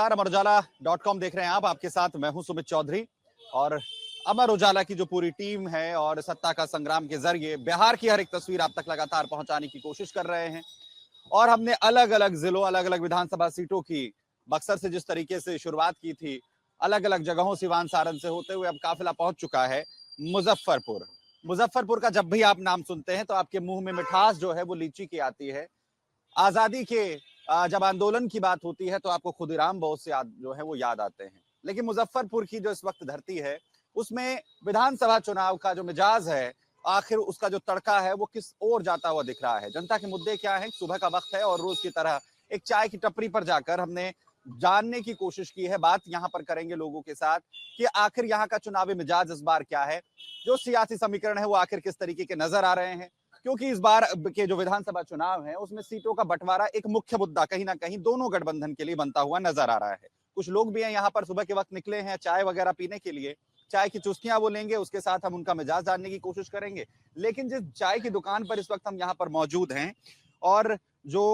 नमस्कार, अमर उजाला.com देख रहे हैं आप। आपके साथ मैं हूं सुमित चौधरी और अमर उजाला की जो पूरी टीम है और सत्ता का संग्राम के जरिए बिहार की हर एक तस्वीर आप तक लगातार पहुंचाने की कोशिश कर रहे हैं। और हमने अलग अलग जिलों, अलग अलग विधानसभा सीटों की बक्सर से जिस तरीके से शुरुआत की थी, अलग अलग जगहों सिवान सारण से होते हुए अब काफिला पहुंच चुका है मुजफ्फरपुर। मुजफ्फरपुर का जब भी आप नाम सुनते हैं तो आपके मुंह में मिठास जो है वो लीची की आती है। आजादी के जब आंदोलन की बात होती है तो आपको खुदीराम बोस से जो है वो याद आते हैं। लेकिन मुजफ्फरपुर की जो इस वक्त धरती है उसमें विधानसभा चुनाव का जो मिजाज है, आखिर उसका जो तड़का है वो किस ओर जाता हुआ दिख रहा है। जनता के मुद्दे क्या हैं, सुबह का वक्त है और रोज की तरह एक चाय की टपरी पर जाकर हमने जानने की कोशिश की है। बात यहाँ पर करेंगे लोगों के साथ कि आखिर यहाँ का चुनावी मिजाज इस बार क्या है, जो सियासी समीकरण है वो आखिर किस तरीके के नजर आ रहे हैं। क्योंकि इस बार के जो विधानसभा चुनाव है उसमें सीटों का बंटवारा एक मुख्य मुद्दा कहीं ना कहीं दोनों गठबंधन के लिए बनता हुआ नजर आ रहा है। कुछ लोग भी हैं यहाँ पर सुबह के वक्त निकले हैं चाय वगैरह पीने के लिए, चाय की चुस्कियां वो लेंगे, उसके साथ हम उनका मिजाज जानने की कोशिश करेंगे। लेकिन जिस चाय की दुकान पर इस वक्त हम यहाँ पर मौजूद हैं और जो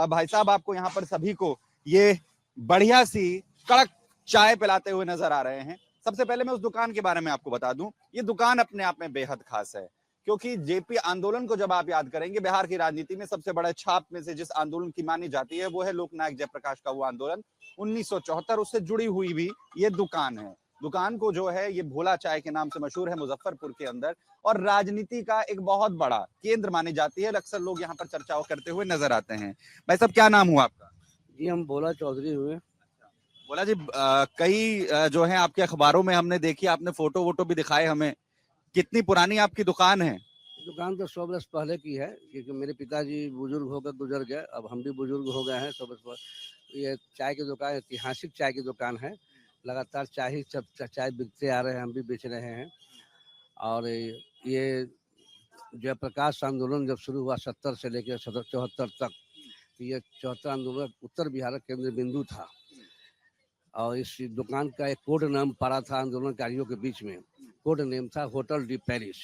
भाई साहब आपको यहाँ पर सभी को ये बढ़िया सी कड़क चाय पिलाते हुए नजर आ रहे हैं, सबसे पहले मैं उस दुकान के बारे में आपको बता दूं। ये दुकान अपने आप में बेहद खास है क्योंकि जेपी आंदोलन को जब आप याद करेंगे, बिहार की राजनीति में सबसे बड़ा छाप में से जिस आंदोलन की मानी जाती है वो है लोकनायक जयप्रकाश का वो आंदोलन 1974। उससे जुड़ी हुई भी ये दुकान है। दुकान को जो है ये भोला चाय के नाम से मशहूर है मुजफ्फरपुर के अंदर और राजनीति का एक बहुत बड़ा केंद्र मानी जाती है। अक्सर लोग यहाँ पर चर्चाओं करते हुए नजर आते हैं। भाई साहब क्या नाम हुआ आपका? जी हम भोला चौधरी हुए। बोला जी, कई जो है आपके अखबारों में हमने देखी, आपने फोटो वोटो भी दिखाए हमें। कितनी पुरानी आपकी दुकान है? दुकान तो 100 वर्ष पहले की है क्योंकि मेरे पिताजी बुजुर्ग होकर गुजर गए, अब हम भी बुजुर्ग हो गए हैं 100 वर्ष पहले। ये चाय की दुकान ऐतिहासिक चाय की दुकान है, लगातार चाय बिकते आ रहे हैं, हम भी बेच रहे हैं। और ये जयप्रकाश आंदोलन जब शुरू हुआ 70 से लेकर 74 तक, तो ये 74 आंदोलन उत्तर बिहार का केंद्र बिंदु था। और इस दुकान का एक कोड नाम पड़ा था आंदोलनकारियों के बीच में, कोड नेम था होटल डी पेरिस।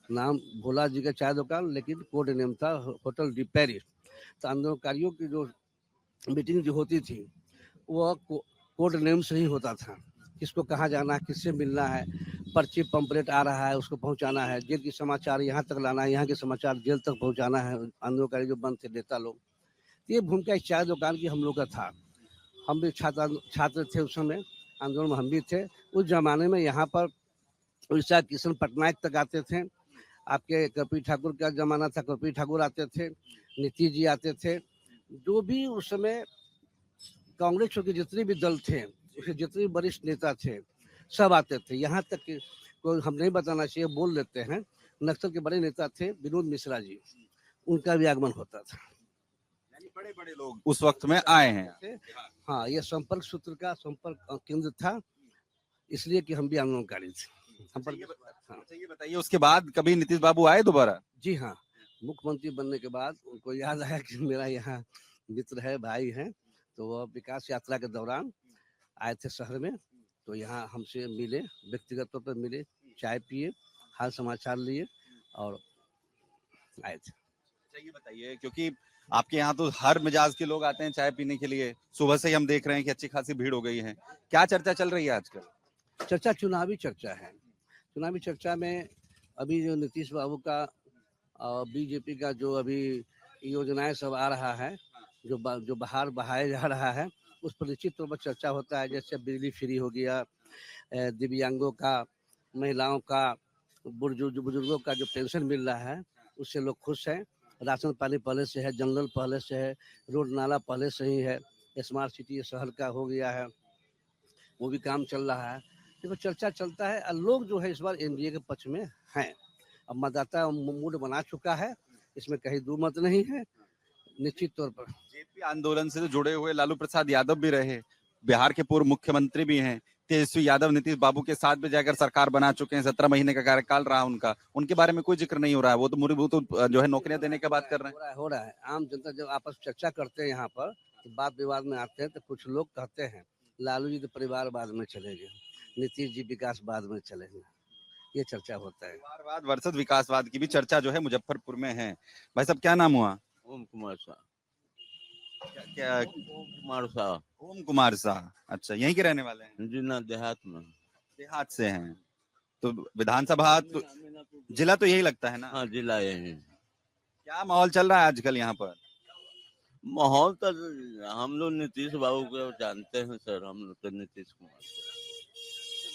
नाम भोला जी का चाय दुकान, लेकिन कोड नेम था होटल डी पेरिस। तो आंदोलनकारियों की जो मीटिंग जो होती थी वो कोड नेम से ही होता था, किसको कहाँ जाना है, किससे मिलना है, पर्ची पंपलेट आ रहा है उसको पहुंचाना है, जेल की समाचार यहाँ तक लाना है, यहाँ के समाचार जेल तक पहुंचाना है, आंदोलनकारी जो बंद थे नेता लोग। ये भूमिका इस चाय दुकान की हम लोग का था। हम भी छात्र थे उस समय, आंदोलन में हम भी थे। उस जमाने में यहाँ पर उड़ीसा किशन पटनायक तक आते थे, आपके कर्पूरी ठाकुर का जमाना था, कर्पूरी ठाकुर आते थे, नीतीश जी आते थे। जो भी उस समय कांग्रेस के जितने भी दल थे, उसके जितने भी वरिष्ठ नेता थे, सब आते थे। यहाँ तक कि कोई हम नहीं बताना चाहिए, बोल लेते हैं, नक्सल के बड़े नेता थे विनोद मिश्रा जी, उनका भी आगमन होता था। बड़े बड़े लोग उस वक्त में आए हैं। हाँ, ये संपर्क सूत्र का संपर्क केंद्र था, इसलिए कि हम भी आंदोलनकारी थे। अच्छा ये बताइए, उसके बाद कभी नीतीश बाबू आए दोबारा? जी हाँ, मुख्यमंत्री बनने के बाद उनको याद आया कि मेरा यहाँ मित्र है, भाई है, तो वह विकास यात्रा के दौरान आए थे शहर में, तो यहाँ हमसे मिले, व्यक्तिगत तौर पर मिले, चाय पिए, हाल समाचार लिए और आए थे। अच्छा ये बताइए, क्योंकि आपके यहाँ तो हर मिजाज के लोग आते हैं चाय पीने के लिए, सुबह से ही हम देख रहे हैं कि अच्छी खासी भीड़ हो गई है। क्या चर्चा चल रही है आजकल? चर्चा चुनावी चर्चा है। चुनावी चर्चा में अभी जो नीतीश बाबू का बीजेपी का जो अभी योजनाएं सब आ रहा है, जो बाहर बहाया जा रहा है, उस पर निश्चित तौर पर चर्चा होता है। जैसे बिजली फ्री हो गया, दिव्यांगों का, महिलाओं का, बुजुर्गों का जो पेंशन मिल रहा है उससे लोग खुश हैं। राशन पानी पहले से है, जंगल पहले से है, रोड नाला पहले से ही है, स्मार्ट सिटी शहर का हो गया है, वो भी काम चल रहा है। देखो चर्चा चलता है और लोग जो है इस बार एनडीए के पक्ष में हैं। अब मतदाता मूड बना चुका है, इसमें कहीं दो मत नहीं है। निश्चित तौर पर जेपी आंदोलन से जुड़े हुए लालू प्रसाद यादव भी रहे, बिहार के पूर्व मुख्यमंत्री भी हैं, तेजस्वी यादव नीतीश बाबू के साथ भी जाकर सरकार बना चुके हैं, 17 महीने का कार्यकाल रहा उनका, उनके बारे में कोई जिक्र नहीं हो रहा है। वो तो जो है नौकरियां देने की बात कर रहे हैं। हो रहा है। आम जनता जब आपस में चर्चा करते हैं यहाँ पर, तो बात विवाद में आते हैं, तो कुछ लोग कहते हैं लालू जी तो परिवार बाद में चले गए, नीतीश जी विकास बाद में चलेंगे, ये चर्चा होता है। परिवारवाद वर्सेस विकासवाद की भी चर्चा जो है मुजफ्फरपुर में है। भाई साहब क्या नाम हुआ? ओम कुमार शाह। क्या? कुमार साहब। ओम कुमार शाह, अच्छा यहीं के रहने वाले हैं? जी ना, देहात में। देहात से हैं तो विधानसभा तो जिला तो यही लगता है ना? हाँ, जिला यही। क्या माहौल चल रहा है आजकल यहाँ पर? माहौल तो हम लोग नीतीश बाबू को जानते हैं सर, हम लोग तो नीतीश कुमार।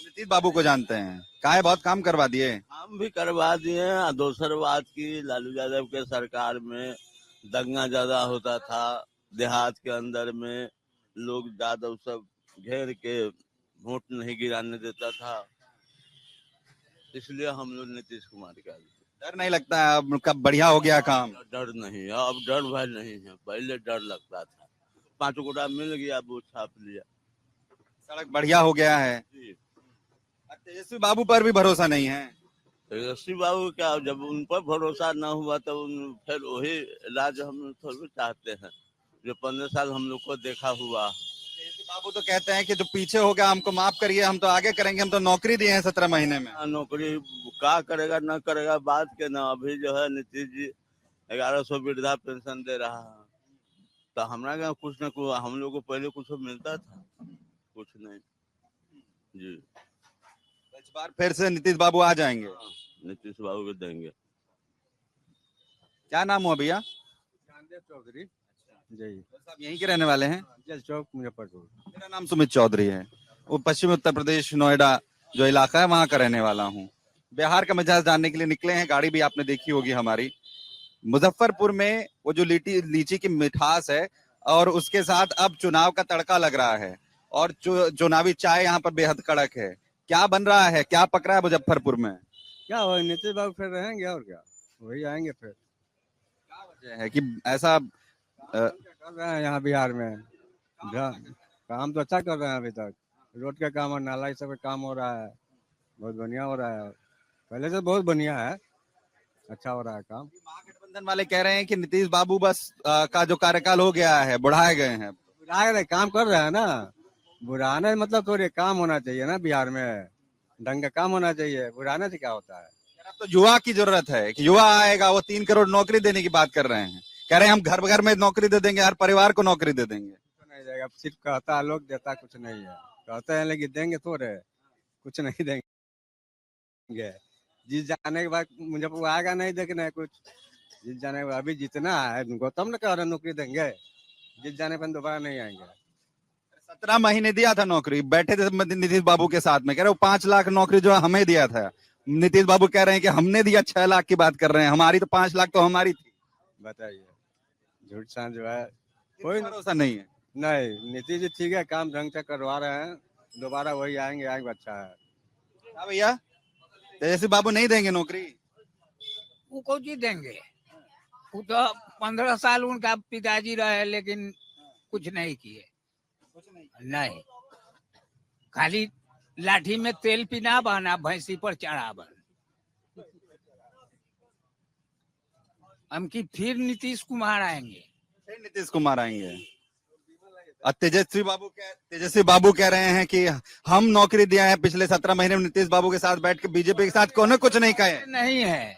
नीतीश बाबू को जानते हैं, काहे बहुत काम करवा दिए। काम भी करवा दिए। दूसर बात की, लालू यादव के सरकार में दंगा ज्यादा होता था। देहात के अंदर में लोग यादव सब घेर के वोट नहीं गिराने देता था, इसलिए हम लोग नीतीश कुमार का। डर नहीं लगता है अब कब बढ़िया हो गया काम? डर नहीं है अब, डर भय नहीं है, पहले डर लगता था। 5 गोटा मिल गया, वो छाप लिया। सड़क बढ़िया हो गया है। जी। तेजस्वी बाबू पर भी भरोसा नहीं है? तेजस्वी बाबू क्या, जब उन पर भरोसा न हुआ तो फिर वही राज हम लोग थोड़ी चाहते हैं, जो 15 साल हम लोग को देखा हुआ। तेजस्वी बाबू तो कहते हैं कि जो पीछे हो गया हमको माफ करिए, हम तो आगे करेंगे, हम तो नौकरी दिए हैं 17 महीने में। नौकरी का करेगा न करेगा बात के ना। अभी जो है नीतीश जी 1100 वृद्धा पेंशन दे रहा है, तो हमारा क्या कुछ न कुछ हम लोग को पहले कुछ मिलता था, कुछ नहीं। जी। इस बार फिर से नीतीश बाबू आ जाएंगे? नीतीश बाबू को देंगे। क्या नाम हुआ भैया? ज्ञानदेव चौधरी। जी। आप यहीं के रहने वाले हैं? जल चौक, मुजफ्फरपुर। मेरा नाम सुमित चौधरी है, वो पश्चिमी उत्तर प्रदेश नोएडा जो इलाका है वहां का रहने वाला हूँ। बिहार का मिजाज जानने के लिए निकले हैं, गाड़ी भी आपने देखी होगी हमारी। मुजफ्फरपुर में वो जो लीची की मिठास है और उसके साथ अब चुनाव का तड़का लग रहा है और चुनावी चाय यहाँ पर बेहद कड़क है। क्या बन रहा है, क्या पक रहा है मुजफ्फरपुर में? क्या हो, नीतीश बाबू फिर रहेंगे और क्या, वही आएंगे फिर। क्या वजह है कि ऐसा क्या कर रहे हैं यहाँ बिहार में? काम तो अच्छा कर रहे हैं अभी तक। रोड का काम और नाला सब का काम हो रहा है, बहुत बढ़िया हो रहा है। पहले से बहुत बढ़िया है, अच्छा हो रहा है काम। महागठबंधन वाले कह रहे हैं कि नीतीश बाबू बस का जो कार्यकाल हो गया है, बढ़ाए गए हैं। बुढ़ा रहे, काम कर रहे हैं ना। बुढ़ाने मतलब थोड़ी काम होना चाहिए ना बिहार में, ढंग का काम होना चाहिए। बुढ़ाने से क्या होता है? अब तो युवा की जरूरत है कि युवा आएगा, वो 3 करोड़ नौकरी देने की बात कर रहे हैं। कह रहे हैं हम घर घर में नौकरी दे देंगे, हर परिवार को नौकरी दे देंगे। कुछ नहीं देगा, सिर्फ कहता है लोग, देता कुछ नहीं है। कहते हैं लेकिन देंगे थोड़े, कुछ नहीं देंगे। जीत जाने के बाद मुझे वो आएगा नहीं देखना कुछ। जीत जाने के बाद अभी जीतना है उनको, तब न कह रहे नौकरी देंगे। जीत जाने पर दोबारा नहीं आएंगे। 17 महीने दिया था नौकरी, बैठे थे नीतीश बाबू के साथ में, कह रहे वो 5 लाख नौकरी जो है हमें दिया था। नीतीश बाबू कह रहे हैं कि हमने दिया, 6 लाख की बात कर रहे हैं, हमारी तो 5 लाख तो हमारी थी। बताइए, झूठ सांझ जो है कोई भरोसा नहीं है। नहीं। नीतीश जी ठीक है, काम ढंग से करवा रहे हैं, दोबारा वही आएंगे, आएंगे अच्छा है। क्या भैया, तेजस्वी बाबू नहीं देंगे नौकरी? वो को जी देंगे। वो तो 15 साल उनका पिताजी रहे लेकिन कुछ नहीं किए। नहीं, खाली लाठी में तेल पिना बना, भैंसी पर चढ़ा बन। हम की फिर नीतीश कुमार आएंगे। फिर नीतीश कुमार आएंगे। और तेजस्वी बाबू कह रहे हैं कि हम नौकरी दिया है पिछले 17 महीने में, नीतीश बाबू के साथ बैठ के बीजेपी के साथ कौन कुछ नहीं कहे। नहीं है,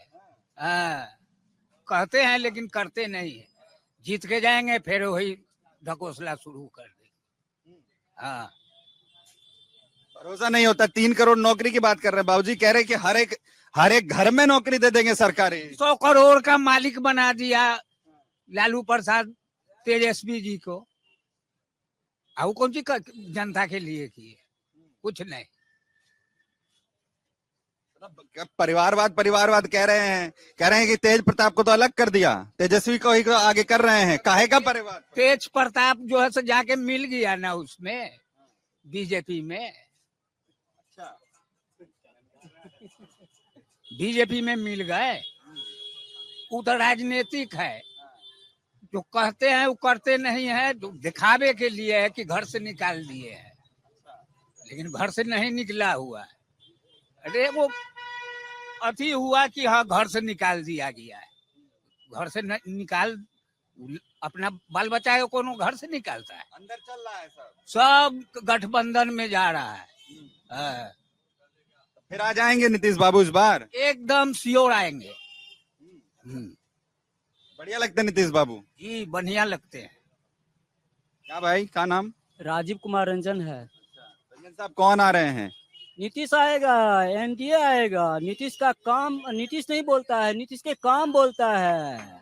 कहते हैं लेकिन करते नहीं है। जीत के जाएंगे फिर वही ढकोसला शुरू कर देंगे। हाँ, भरोसा नहीं होता। 3 करोड़ नौकरी की बात कर रहे हैं बाबूजी, कह रहे हैं कि हर एक घर में नौकरी दे देंगे सरकारी। 100 करोड़ का मालिक बना दिया लालू प्रसाद तेजस्वी जी को। अब कौन सी जनता के लिए किए? कुछ नहीं। परिवारवाद कह रहे हैं कि तेज प्रताप को तो अलग कर दिया, तेजस्वी को ही को आगे कर रहे हैं। काहे का परिवार? तेज प्रताप जो है सो जाके मिल गया ना उसमें, बीजेपी में। बीजेपी में मिल गए। वो तो राजनीतिक है, जो कहते हैं वो करते नहीं है। जो दिखावे के लिए है कि घर से निकाल दिए हैं, लेकिन घर से नहीं निकला हुआ है। अरे वो अति हुआ कि हाँ घर से निकाल दिया गया है। घर से निकाल, अपना बाल बच्चा को कोनो घर से निकालता है? अंदर चल रहा है सब गठबंधन में जा रहा है। हाँ। फिर आ जाएंगे नीतीश बाबू इस बार? एकदम श्योर आएंगे। बढ़िया लगते हैं नीतीश बाबू जी, बढ़िया लगते हैं। क्या भाई, क्या नाम? राजीव कुमार रंजन है। रंजन साहब, कौन आ रहे हैं? नीतीश आएगा, एनडीए आएगा। नीतीश का काम, नीतीश नहीं बोलता है, नीतीश के काम बोलता है।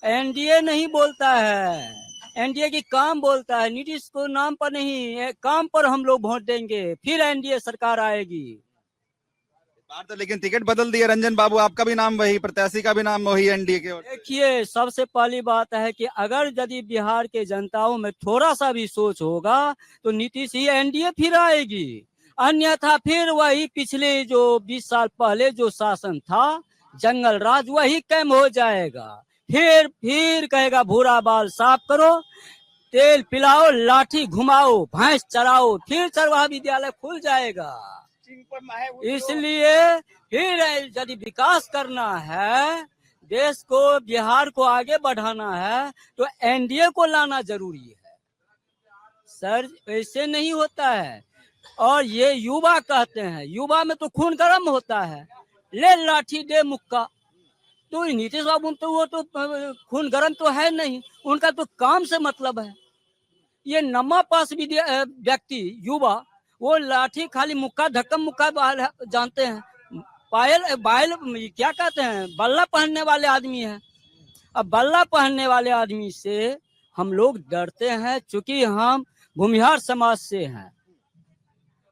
एनडीए नहीं बोलता है, एनडीए की काम बोलता है। नीतीश को नाम पर नहीं, काम पर हम लोग वोट देंगे, फिर एनडीए सरकार आएगी। बार तो लेकिन टिकट बदल दिया रंजन बाबू, आपका भी नाम वही, प्रत्याशी का भी नाम वही एनडीए के। देखिए, सबसे पहली बात है कि अगर यदि बिहार के जनताओं में थोड़ा सा भी सोच होगा तो नीतीश ही एनडीए फिर आएगी। अन्यथा फिर वही पिछले जो 20 साल पहले जो शासन था, जंगल राज, वही कैम हो जाएगा। फिर कहेगा भूरा बाल साफ करो, तेल पिलाओ, लाठी घुमाओ, भैंस चराओ, फिर चरवाहा विद्यालय खुल जाएगा। इसलिए फिर यदि विकास करना है, देश को, बिहार को आगे बढ़ाना है, तो एनडीए को लाना जरूरी है सर, ऐसे नहीं होता है। और ये युवा कहते हैं, युवा में तो खून गर्म होता है, ले लाठी दे मुक्का। तो नीतीश बाबू तो वो तो खून गर्म तो है नहीं, उनका तो काम से मतलब है। ये नमा पास व्यक्ति युवा, वो लाठी खाली मुक्का, धक्कम मुक्का जानते हैं। पायल बायल क्या कहते हैं, बल्ला पहनने वाले आदमी हैं। अब बल्ला पहनने वाले आदमी से हम लोग डरते हैं, चूंकि हम भूमिहार समाज से हैं।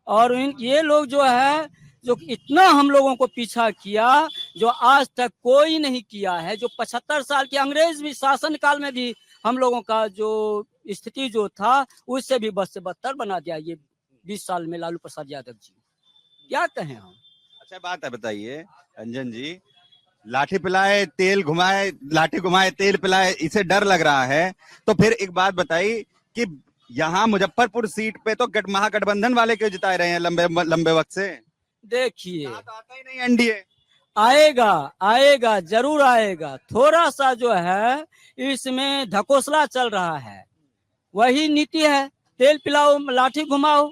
और ये लोग जो है, जो इतना हम लोगों को पीछा किया, जो आज तक कोई नहीं किया है। जो 75 साल के अंग्रेज भी शासन काल में भी हम लोगों का जो स्थिति जो था, उससे भी बद से बदतर बना दिया ये 20 साल में लालू प्रसाद यादव जी। क्या कहें हम। अच्छा बात है, बताइए रंजन जी, लाठी पिलाए तेल घुमाए, लाठी घुमाए तेल पिलाए, इसे डर लग रहा है। तो फिर एक बात बताइए कि यहाँ मुजफ्फरपुर सीट पे तो महागठबंधन वाले क्यों जिताए रहे हैं लंबे वक्त से? देखिए, तो आता ही नहीं एनडीए। आएगा, आएगा, जरूर आएगा। थोड़ा सा जो है इसमें ढकोसला चल रहा है, वही नीति है, तेल पिलाओ, लाठी घुमाओ,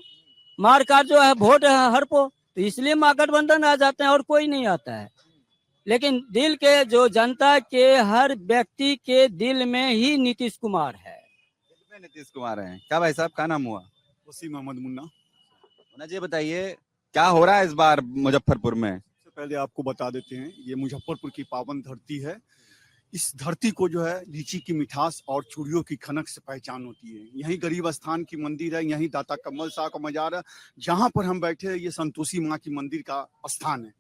मार काट जो है, वोट हड़पो। तो इसलिए महागठबंधन आ जाते हैं और कोई नहीं आता है। लेकिन दिल के, जो जनता के हर व्यक्ति के दिल में ही नीतीश कुमार है। नीतीश कुमार है। क्या भाई साहब, क्या नाम हुआ? वसीम अहमद मुन्ना। मुन्ना जी, बताइए क्या हो रहा है इस बार मुजफ्फरपुर में? सबसे पहले आपको बता देते हैं, ये मुजफ्फरपुर की पावन धरती है। इस धरती को जो है लीची की मिठास और चूड़ियों की खनक से पहचान होती है। यहीं गरीब स्थान की मंदिर है, यहीं दाता कमल शाह का मजार है। जहाँ पर हम बैठे हैं, ये संतोषी माँ की मंदिर का स्थान है।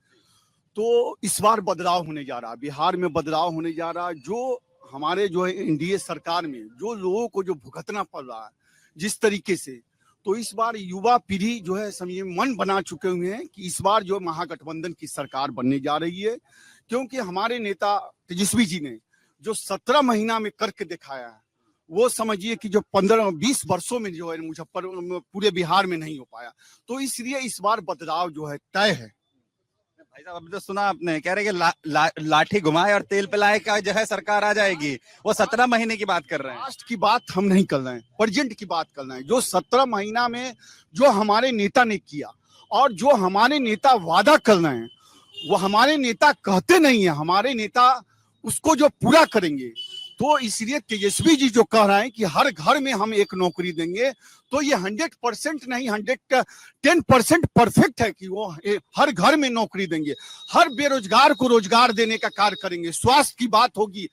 तो इस बार बदलाव होने जा रहा है, बिहार में बदलाव होने जा रहा है। जो हमारे जो है एनडीए सरकार में जो लोगों को जो भुगतना पड़ रहा है जिस तरीके से, तो इस बार युवा पीढ़ी जो है समझिए मन बना चुके हुए हैं कि इस बार जो महागठबंधन की सरकार बनने जा रही है। क्योंकि हमारे नेता तेजस्वी जी ने जो 17 महीना में करके दिखाया है, वो समझिए कि जो 15-20 वर्षों में जो है मुजफ्फरपुर पूरे बिहार में नहीं हो पाया। तो इसलिए इस बार बदलाव जो है तय है। भाई साहब, अभी तो सुना आपने, कह रहे कि लाठी घुमाए और तेल पिलाए का जो है सरकार आ जाएगी। वो 17 महीने की बात कर रहे हैं। पास्ट की बात हम नहीं कर रहे हैं, प्रेजेंट की बात कर रहे हैं। जो 17 महीना में जो हमारे नेता ने किया और जो हमारे नेता वादा कर रहे हैं, वो हमारे नेता कहते नहीं है, हमारे नेता उसको जो पूरा करेंगे। तो इसलिए तेजस्वी जी जो कह रहे हैं कि हर घर में हम एक नौकरी देंगे, तो ये 100% नहीं, 110% परफेक्ट है कि वो हर घर में नौकरी देंगे। हर बेरोजगार को रोजगार देने का कार्य करेंगे। स्वास्थ्य की बात होगी,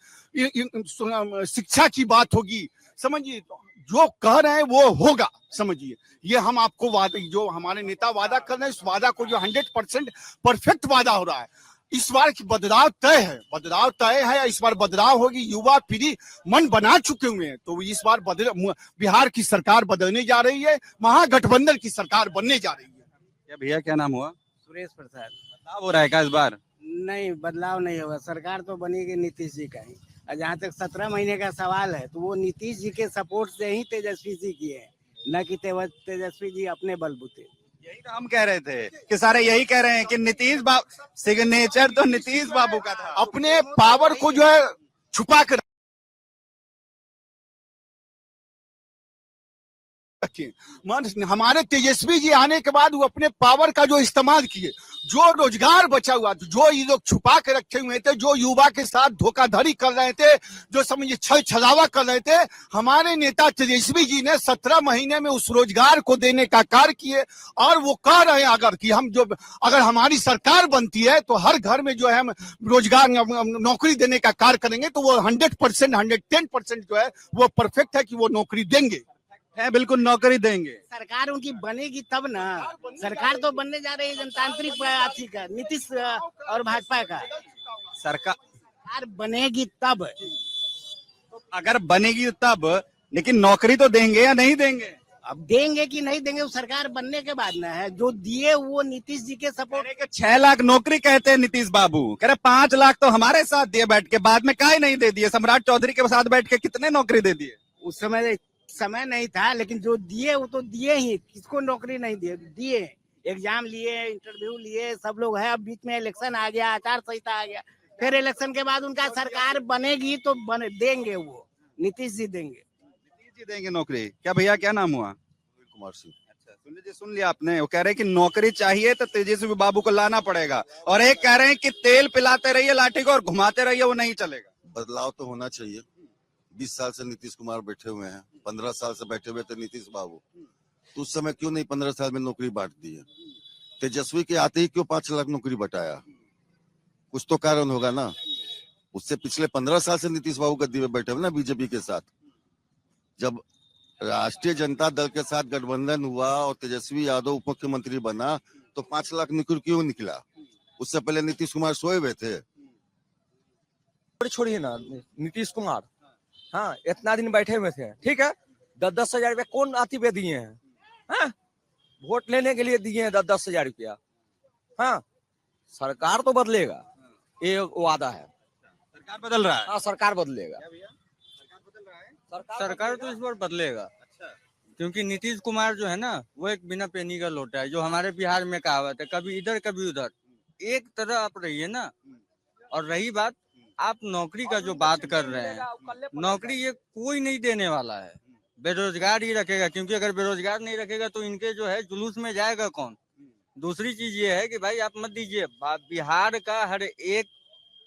शिक्षा की बात होगी, समझिए जो कह रहे हैं वो होगा। समझिए, ये हम आपको वादा, जो हमारे नेता वादा कर रहे हैं, इस वादा को जो 100% परफेक्ट वादा हो रहा है। इस बार की बदलाव तय है, बदलाव तय है। इस बार बदलाव होगी, युवा पीढ़ी मन बना चुके हुए हैं। तो इस बार बिहार की सरकार बदलने जा रही है, महागठबंधन की सरकार बनने जा रही है। क्या भैया, क्या नाम हुआ? सुरेश प्रसाद। बदलाव हो रहा है क्या इस बार? नहीं, बदलाव नहीं होगा, सरकार तो बनेगी नीतीश जी का ही। और जहाँ तक 17 महीने का सवाल है, तो वो नीतीश जी के सपोर्ट से ही तेजस्वी जी किए हैं, न कि तेजस्वी जी अपने बलबूते। यही तो हम कह रहे थे कि सारे यही कह रहे हैं कि नीतीश बाबू, सिग्नेचर तो नीतीश बाबू का था। अपने पावर को जो है छुपा कर रखे। हमारे तेजस्वी जी आने के बाद वो अपने पावर का जो इस्तेमाल किए, जो रोजगार बचा हुआ, जो ये लोग छुपा के रखे हुए थे, जो युवा के साथ धोखाधड़ी कर रहे थे, जो समझिए छल छलावा कर रहे थे, हमारे नेता तेजस्वी जी ने 17 महीने में उस रोजगार को देने का कार्य किए। और वो कह रहे हैं अगर हमारी सरकार बनती है तो हर घर में जो है हम रोजगार नौकरी देने का कार्य करेंगे। तो वो 100% 110% जो है वो परफेक्ट है कि वो नौकरी देंगे, है बिल्कुल नौकरी देंगे। सरकार उनकी बनेगी तब ना। सरकार तो बनने जा रही है जनतांत्रिक पार्टी का, नीतीश और भाजपा का। सरकार बनेगी तब, अगर बनेगी तब, लेकिन नौकरी तो देंगे या नहीं देंगे? अब देंगे कि नहीं देंगे वो सरकार बनने के बाद ना है। जो दिए वो नीतीश जी के सपोर्ट। 6 लाख नौकरी कहते हैं नीतीश बाबू, कह रहे 5 लाख तो हमारे साथ दिए बैठ के, बाद में काहे नहीं दे दिए? सम्राट चौधरी के साथ बैठ के कितने नौकरी दे दिए? उस समय नहीं था, लेकिन जो दिए वो तो दिए ही। किसको नौकरी नहीं दिए? एग्जाम लिए, इंटरव्यू लिए, सब लोग है। अब बीच में इलेक्शन आ गया, आचार संहिता आ गया, फिर इलेक्शन के बाद उनका सरकार बनेगी तो देंगे, वो नीतीश जी देंगे। देंगे नौकरी। क्या भैया, क्या नाम हुआ? कुमार सिंह। अच्छा, सुन लिया आपने। वो कह रहे हैं कि नौकरी चाहिए तो तेजस्वी बाबू को लाना पड़ेगा, और एक कह रहे हैं कि तेल पिलाते रहिए लाठी को और घुमाते रहिए, वो नहीं चलेगा। बदलाव तो होना चाहिए। 20 साल से नीतीश कुमार बैठे हुए हैं, 15 साल से बैठे हुए थे नीतीश बाबू, तो उस समय क्यों नहीं 15 साल में नौकरी बांट दी है? तेजस्वी के आते ही क्यों 5 लाख नौकरी बटाया? कुछ तो कारण होगा ना। उससे पिछले 15 साल से नीतीश बाबू गद्दी में बैठे हुए ना बीजेपी के साथ। जब राष्ट्रीय जनता दल के साथ गठबंधन हुआ और तेजस्वी यादव उप मुख्यमंत्री बना तो 5 लाख नौकरी क्यों निकला? उससे पहले नीतीश कुमार सोए हुए थे। छोड़िए ना नीतीश कुमार, हाँ इतना दिन बैठे हुए थे, ठीक है। 10-10 हजार रुपया कौन आती पे दिए हैं? हाँ? वोट लेने के लिए दिए हैं 10-10 हजार रुपया। हाँ, सरकार तो बदलेगा, ये वादा है। सरकार बदल रहा है। हाँ, सरकार बदलेगा। सरकार तो इस बार बदलेगा। क्योंकि नीतीश कुमार जो है ना, वो एक बिना पेनी का लोटा है। जो हमारे बिहार में कहावत है, कभी इधर कभी उधर, एक तरह आप रहिए ना। और रही बात आप नौकरी का जो बात कर रहे हैं, नौकरी ये कोई नहीं देने वाला है, बेरोजगार ही रखेगा। क्योंकि अगर बेरोजगार नहीं रखेगा तो इनके जो है जुलूस में जाएगा कौन? दूसरी चीज ये है कि भाई आप मत दीजिए, बिहार का हर एक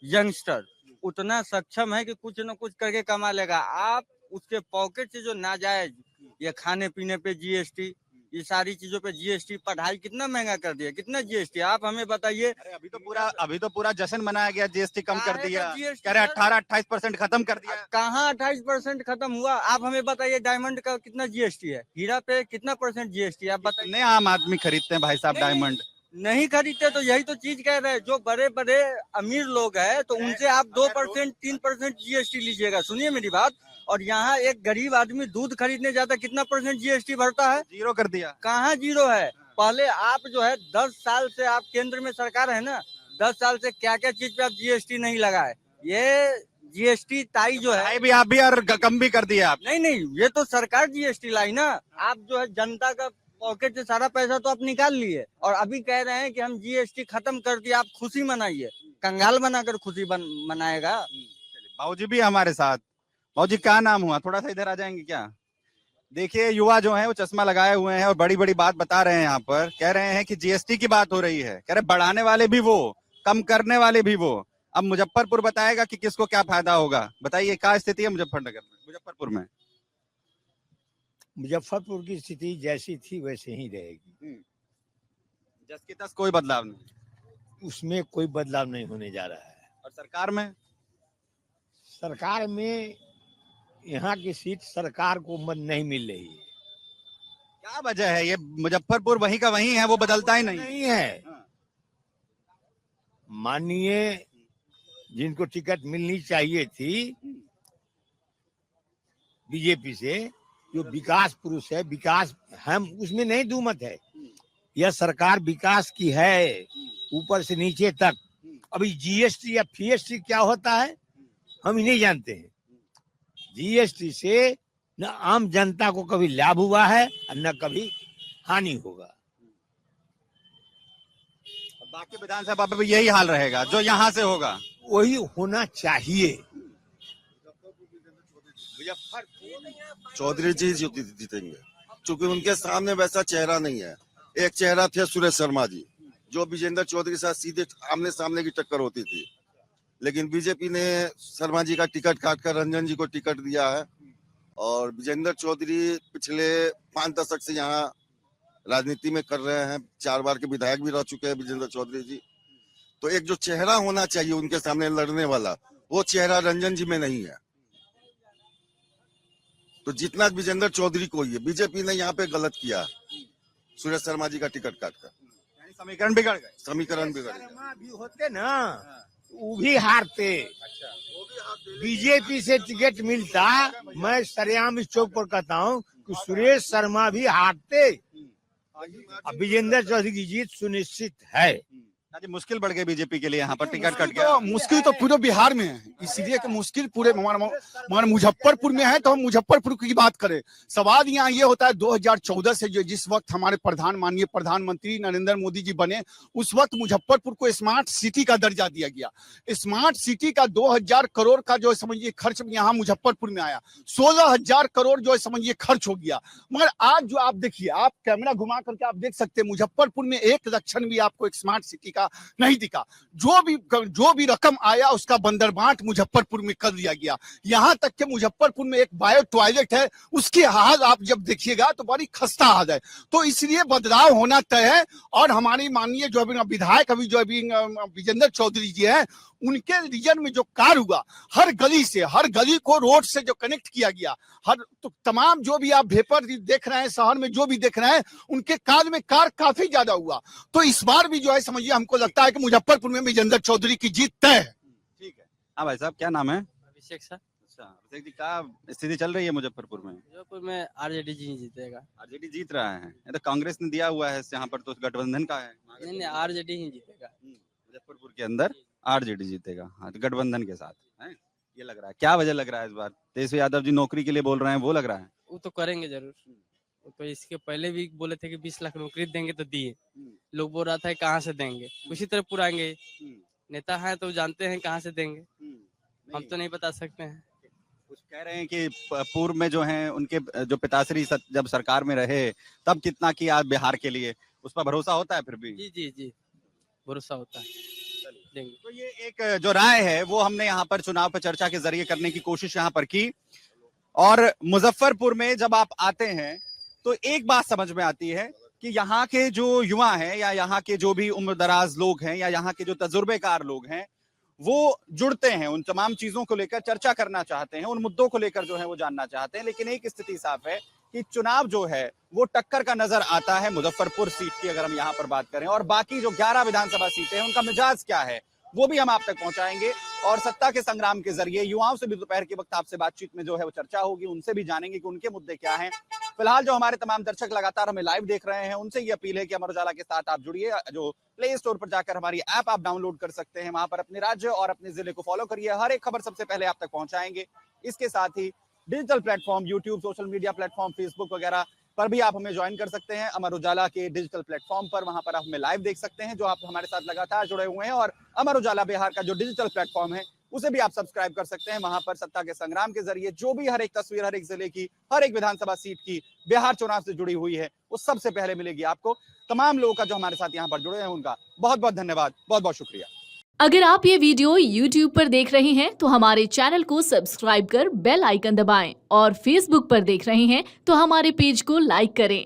यंगस्टर उतना सक्षम है कि कुछ न कुछ करके कमा लेगा। आप उसके पॉकेट से जो नाजायज ये खाने पीने पे जीएसटी, ये सारी चीजों पे जीएसटी, पढ़ाई कितना महंगा कर दिया, कितना जीएसटी आप हमें बताइए। अभी तो पूरा जश्न मनाया गया, जीएसटी कम कर दिया, कह रहे 18-28% खत्म कर दिया। कहाँ 28% खत्म हुआ? आप हमें बताइए डायमंड का कितना जीएसटी है, हीरा पे कितना % जीएसटी? आप बताइए। आम आदमी खरीदते हैं भाई साहब डायमंड? नहीं खरीदते, तो यही तो चीज कह रहे हैं। जो बड़े बड़े अमीर लोग हैं तो उनसे आप 2% 3% जीएसटी लीजिएगा। सुनिए मेरी बात। और यहाँ एक गरीब आदमी दूध खरीदने जाता है, कितना % जीएसटी भरता है? 0 कर दिया। कहाँ 0 है? पहले आप जो है 10 साल से आप केंद्र में सरकार है ना, 10 साल से क्या क्या चीज पे आप जीएसटी नहीं लगाए। ये जीएसटी ताई जो है भी आप भी और कम भी कर दिया आप। नहीं, ये तो सरकार जीएसटी लाई ना। आप जो है जनता का पॉकेट से सारा पैसा तो आप निकाल लिए, और अभी कह रहे हैं कि हम जीएसटी खत्म कर दिए, आप खुशी मनाइए। कंगाल बनाकर खुशी मनाएगा। बाबूजी भी हमारे साथ। बाबूजी क्या नाम हुआ? थोड़ा सा इधर आ जाएंगे क्या? देखिए युवा जो है वो चश्मा लगाए हुए हैं और बड़ी बड़ी बात बता रहे हैं। यहाँ पर कह रहे हैं कि जीएसटी की बात हो रही है, कह रहे बढ़ाने वाले भी वो, कम करने वाले भी वो। अब मुजफ्फरपुर बताएगा कि किसको क्या फायदा होगा। बताइए क्या स्थिति है मुजफ्फरपुर में? मुजफ्फरपुर की स्थिति जैसी थी वैसे ही रहेगी। जस की तस, कोई बदलाव नहीं, उसमें कोई बदलाव नहीं होने जा रहा है। और सरकार में यहाँ की सीट सरकार को नहीं मिल रही है। क्या वजह है? ये मुजफ्फरपुर वहीं का वहीं है, वो बदलता ही नहीं है। माननीय जिनको टिकट मिलनी चाहिए थी बीजेपी से, जो विकास पुरुष है, विकास हम उसमें नहीं दूमत है। यह सरकार विकास की है ऊपर से नीचे तक। अभी जीएसटी या पीएसटी क्या होता है हम ही नहीं जानते हैं। जीएसटी से न आम जनता को कभी लाभ हुआ है और न कभी हानि होगा। बाकी विधानसभा में भी यही हाल रहेगा जो यहाँ से होगा, वही होना चाहिए। चौधरी जी जीतेंगे। चूंकि उनके सामने वैसा चेहरा नहीं है। एक चेहरा थे सुरेश शर्मा जी, जो विजेंद्र चौधरी के साथ सीधे आमने सामने की टक्कर होती थी, लेकिन बीजेपी ने शर्मा जी का टिकट काटकर रंजन जी को टिकट दिया है। और विजेंद्र चौधरी पिछले 5 दशक से यहाँ राजनीति में कर रहे हैं, 4 बार के विधायक भी रह चुके हैं विजेंद्र चौधरी जी। तो एक जो चेहरा होना चाहिए उनके सामने लड़ने वाला, वो चेहरा रंजन जी में नहीं है। तो जितना विजेंद्र चौधरी को ही बीजेपी ने यहाँ पे गलत किया, सुरेश शर्मा जी का टिकट काटकर। समीकरण बिगड़ गए। समीकरण बिगड़ गए। शर्मा भी होते ना, वो भी हारते। बीजेपी से टिकट मिलता, मैं सरेआम इस चौक पर कहता हूँ कि सुरेश शर्मा भी हारते। अब विजेंद्र चौधरी की जीत सुनिश्चित है। मुश्किल बढ़ गई बीजेपी के लिए, यहाँ पर टिकट कट गया। तो मुश्किल तो पूरे बिहार में है, इसलिए कि मुश्किल पूरे हमारे मुजफ्फरपुर में है। तो हम मुजफ्फरपुर की बात करें, सवाल यहाँ ये होता है 2014 से जो जिस वक्त हमारे माननीय प्रधानमंत्री नरेंद्र मोदी जी बने, उस वक्त मुजफ्फरपुर को स्मार्ट सिटी का दर्जा दिया गया। स्मार्ट सिटी का 2000 करोड़ का जो समझिए खर्च यहाँ मुजफ्फरपुर में आया, 16,000 करोड़ जो समझिए खर्च हो गया। मगर आज जो आप देखिए, आप कैमरा घुमा करके आप देख सकते हैं मुजफ्फरपुर में एक लक्षण भी आपको एक स्मार्ट सिटी का नहीं दिखा। जो भी रकम आया उसका बंदरबांट मुजफ्फरपुर में कर दिया गया। यहाँ तक कि मुजफ्फरपुर में एक बायो टॉयलेट है, उसकी हाल आप जब देखिएगा तो बड़ी खस्ता हाल है। तो इसलिए बदलाव होना तय है। और हमारी माननीय जो विधायक अभी जो विजेंद्र चौधरी जी हैं, उनके रीजन में जो कार्य हुआ, हर गली को रोड से जो कनेक्ट किया गया, तो तमाम जो भी आप भेपर देख रहे हैं, शहर में जो भी देख रहे हैं, उनके कार्य में कार्य काफी ज्यादा हुआ। तो इस बार भी जो है समझिए हमको लगता है कि मुजफ्फरपुर में विजेंद्र चौधरी की जीत तय है। ठीक है। हाँ भाई साहब, क्या नाम है? अभिषेक सर। अच्छा अभिषेक जी, क्या स्थिति चल रही है मुजफ्फरपुर में? मुजफ्फरपुर में आरजेडी जी जीतेगा। आरजेडी जीत रहा है? ये तो कांग्रेस ने दिया हुआ है यहाँ पर, तो गठबंधन का है। नहीं, आरजेडी ही जीतेगा मुजफ्फरपुर के अंदर, आरजेडी जीतेगा। हाँ, तो गठबंधन के साथ है ये लग रहा है। क्या वजह लग रहा है इस बार? तेजस्वी यादव जी नौकरी के लिए बोल रहे हैं, वो लग रहा है। वो तो करेंगे जरूर। तो इसके पहले भी बोले थे कि 20 लाख नौकरी देंगे, तो दिए। लोग बोल रहा था कहाँ से देंगे, उसी तरह पुराएंगे। नेता है तो जानते हैं कहाँ से देंगे, हम तो नहीं बता सकते हैं। कुछ कह रहे हैं कि पूर्व में जो हैं उनके जो पिताश्री जब सरकार में रहे तब कितना किया बिहार के लिए, उस पर भरोसा होता है फिर भी? जी जी जी, भरोसा होता है। तो ये एक जो राय है वो हमने यहाँ पर चुनाव पर चर्चा के जरिए करने की कोशिश यहाँ पर की। और मुजफ्फरपुर में जब आप आते हैं तो एक बात समझ में आती है कि यहाँ के जो युवा हैं, या यहाँ के जो भी उम्रदराज लोग हैं, या यहाँ के जो तजुर्बेकार लोग हैं, वो जुड़ते हैं, उन तमाम चीजों को लेकर चर्चा करना चाहते हैं, उन मुद्दों को लेकर जो है वो जानना चाहते हैं। लेकिन एक स्थिति साफ है कि चुनाव जो है वो टक्कर का नजर आता है मुजफ्फरपुर सीट की, अगर हम यहाँ पर बात करें। और बाकी जो 11 विधानसभा सीटें हैं उनका मिजाज क्या है वो भी हम आप तक पहुंचाएंगे। और सत्ता के संग्राम के जरिए युवाओं से भी दोपहर के वक्त आपसे बातचीत में जो है वो चर्चा होगी, उनसे भी जानेंगे कि उनके मुद्दे क्या हैं। फिलहाल जो हमारे तमाम दर्शक लगातार हमें लाइव देख रहे हैं, उनसे ये अपील है कि अमर उजाला के साथ आप जुड़िए। जो प्ले स्टोर पर जाकर हमारी ऐप आप डाउनलोड कर सकते हैं, वहां पर अपने राज्य और अपने जिले को फॉलो करिए। हर एक खबर सबसे पहले आप तक पहुंचाएंगे। इसके साथ ही digital platform, YouTube, social media platform, Facebook वगैरह पर भी आप हमें ज्वाइन कर सकते हैं। अमर उजाला के डिजिटल प्लेटफॉर्म पर, वहां पर आप हमें लाइव देख सकते हैं, जो आप हमारे साथ लगातार जुड़े हुए हैं। और अमर उजाला बिहार का जो डिजिटल प्लेटफॉर्म है उसे भी आप सब्सक्राइब कर सकते हैं। वहां पर सत्ता के संग्राम के जरिए जो भी हर एक तस्वीर, हर एक जिले की, हर एक विधानसभा सीट की बिहार चुनाव से जुड़ी हुई है, वो सबसे पहले मिलेगी आपको। तमाम लोगों का जो हमारे साथ यहाँ पर जुड़े हैं उनका बहुत बहुत धन्यवाद, बहुत बहुत शुक्रिया। अगर आप ये वीडियो YouTube पर देख रहे हैं तो हमारे चैनल को सब्सक्राइब कर बेल आइकन दबाएं, और Facebook पर देख रहे हैं तो हमारे पेज को लाइक करें।